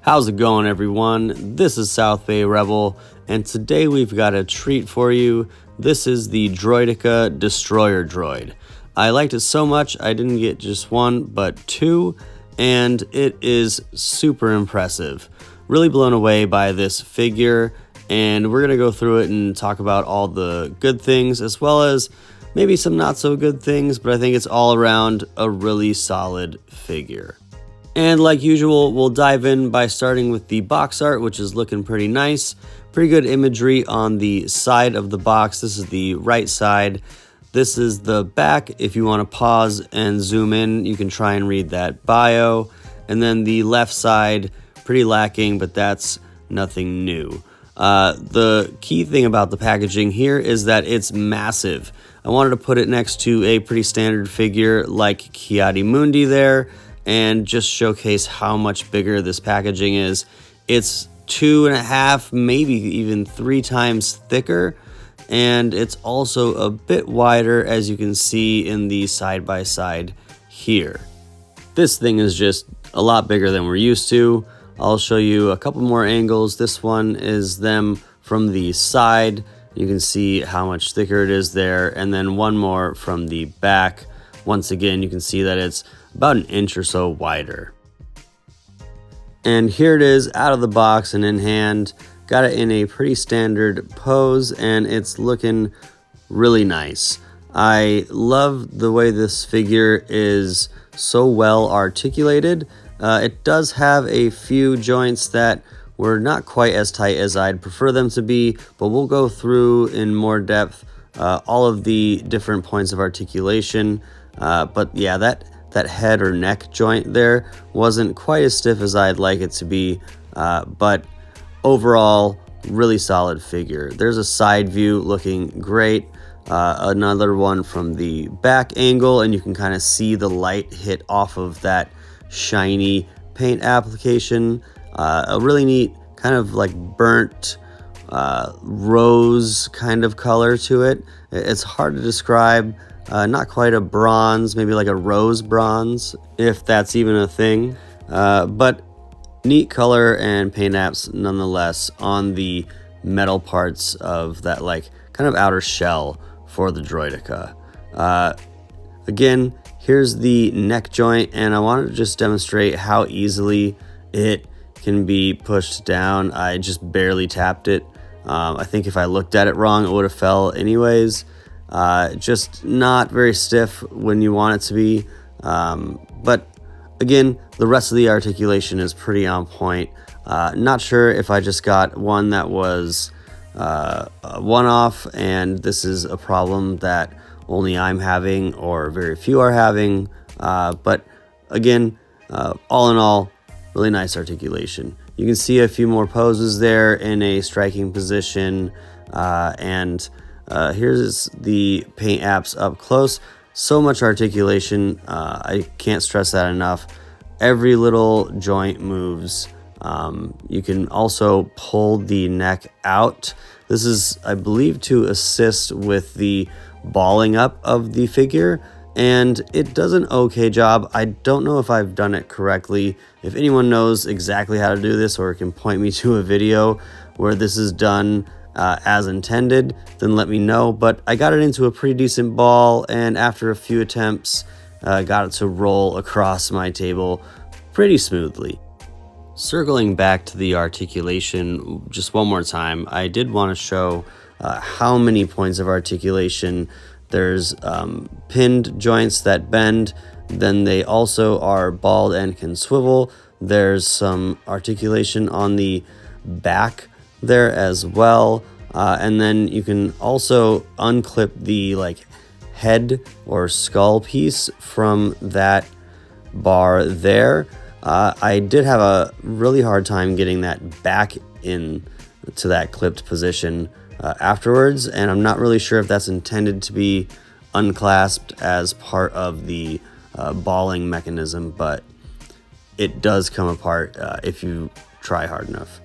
How's it going, everyone? This is South Bay Rebel, and today we've got a treat for you. This is the Droideka Destroyer Droid. I liked it so much I didn't get just one, but two, and it is super impressive. Really blown away by this figure, and we're going to go through it and talk about all the good things as well as maybe some not so good things, but I think it's all around a really solid figure. And like usual, we'll dive in by starting with the box art, which is looking pretty nice. Pretty good imagery on the side of the box. This is the right side. This is the back. If you want to pause and zoom in, you can try and read that bio. And then the left side, pretty lacking, but that's nothing new. The key thing about the packaging here is that it's massive. I wanted to put it next to a pretty standard figure like Ki-Adi-Mundi there, and just showcase how much bigger this packaging is. It's 2.5, maybe even 3 times thicker, and it's also a bit wider, as you can see in the side-by-side here. This thing is just a lot bigger than we're used to. I'll show you a couple more angles. This one is them from the side. You can see how much thicker it is there, and then one more from the back. Once again, you can see that it's about 1 inch or so wider. And here it is out of the box and in hand. Got it in a pretty standard pose, and it's looking really nice. I love the way this figure is so well articulated. It does have a few joints that were not quite as tight as I'd prefer them to be, but we'll go through in more depth all of the different points of articulation. But yeah, that head or neck joint there wasn't quite as stiff as I'd like it to be, but overall, really solid figure. There's a side view looking great, another one from the back angle, and you can kind of see the light hit off of that shiny paint application. A really neat kind of like burnt rose kind of color to it. It's hard to describe. Not quite a bronze, maybe like a rose bronze, if that's even a thing. But neat color and paint apps nonetheless on the metal parts of that like kind of outer shell for the Droideka. Again, here's the neck joint, and I wanted to just demonstrate how easily it can be pushed down. I just barely tapped it. I think if I looked at it wrong, it would have fell anyways. Just not very stiff when you want it to be, but again, the rest of the articulation is pretty on point. Not sure if I just got one that was a one-off and this is a problem that only I'm having or very few are having, but again, all in all, really nice articulation. You can see a few more poses there in a striking position, and here's the paint apps up close. So much articulation. I can't stress that enough. Every little joint moves. You can also pull the neck out. This is, I believe, to assist with the balling up of the figure, and it does an okay job. I don't know if I've done it correctly. If anyone knows exactly how to do this or can point me to a video where this is done as intended, then let me know. But I got it into a pretty decent ball, and after a few attempts, got it to roll across my table pretty smoothly. Circling back to the articulation just one more time, I did want to show how many points of articulation. There's pinned joints that bend, then they also are balled and can swivel. There's some articulation on the back there as well, and then you can also unclip the like head or skull piece from that bar there. I did have a really hard time getting that back in to that clipped position afterwards, and I'm not really sure if that's intended to be unclasped as part of the balling mechanism, but it does come apart if you try hard enough.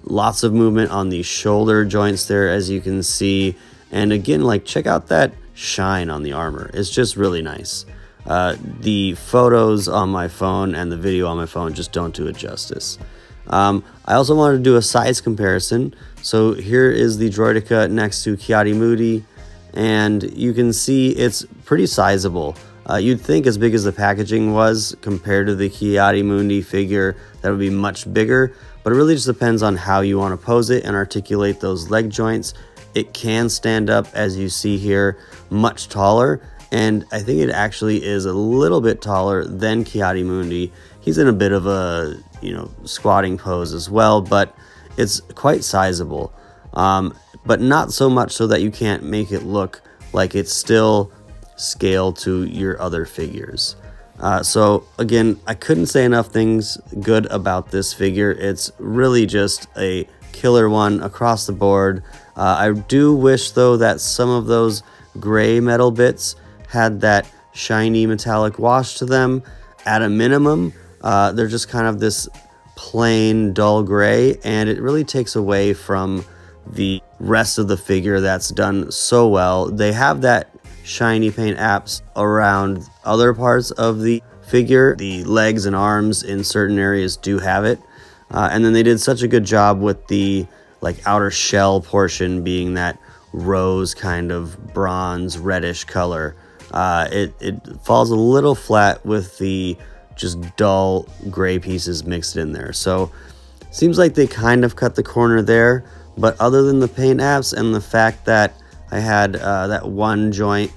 Lots of movement on the shoulder joints there, as you can see, and again, like, check out that shine on the armor. It's just really nice. The photos on my phone and the video on my phone just don't do it justice. I also wanted to do a size comparison. So here is the Droideka next to Ki-Adi-Mundi, and you can see it's pretty sizable. You'd think as big as the packaging was compared to the Ki-Adi-Mundi figure that would be much bigger, but it really just depends on how you want to pose it and articulate those leg joints. It can stand up, as you see here, much taller, and I think it actually is a little bit taller than Ki-Adi-Mundi. He's in a bit of a, squatting pose as well, but it's quite sizable. But not so much so that you can't make it look like it's still scaled to your other figures. So again, I couldn't say enough things good about this figure. It's really just a killer one across the board. I do wish though that some of those gray metal bits had that shiny metallic wash to them. At a minimum, they're just kind of this plain dull gray, and it really takes away from the rest of the figure that's done so well. They have that shiny paint apps around other parts of the figure. The legs and arms in certain areas do have it, and then they did such a good job with the outer shell portion being that rose kind of bronze reddish color. It falls a little flat with the just dull gray pieces mixed in there. So seems like they kind of cut the corner there, but other than the paint apps and the fact that I had that one joint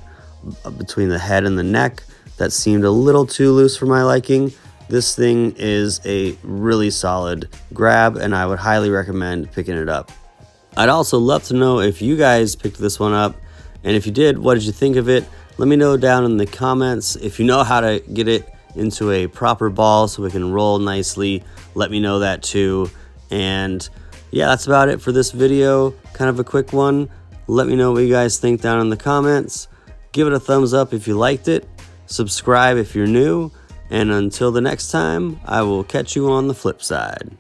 between the head and the neck that seemed a little too loose for my liking, this thing is a really solid grab, and I would highly recommend picking it up. I'd also love to know if you guys picked this one up, and if you did, what did you think of it? Let me know down in the comments. If you know how to get it into a proper ball so we can roll nicely, let me know that too. And yeah, that's about it for this video. Kind of a quick one. Let me know what you guys think down in the comments. Give it a thumbs up if you liked it. Subscribe if you're new. And until the next time, I will catch you on the flip side.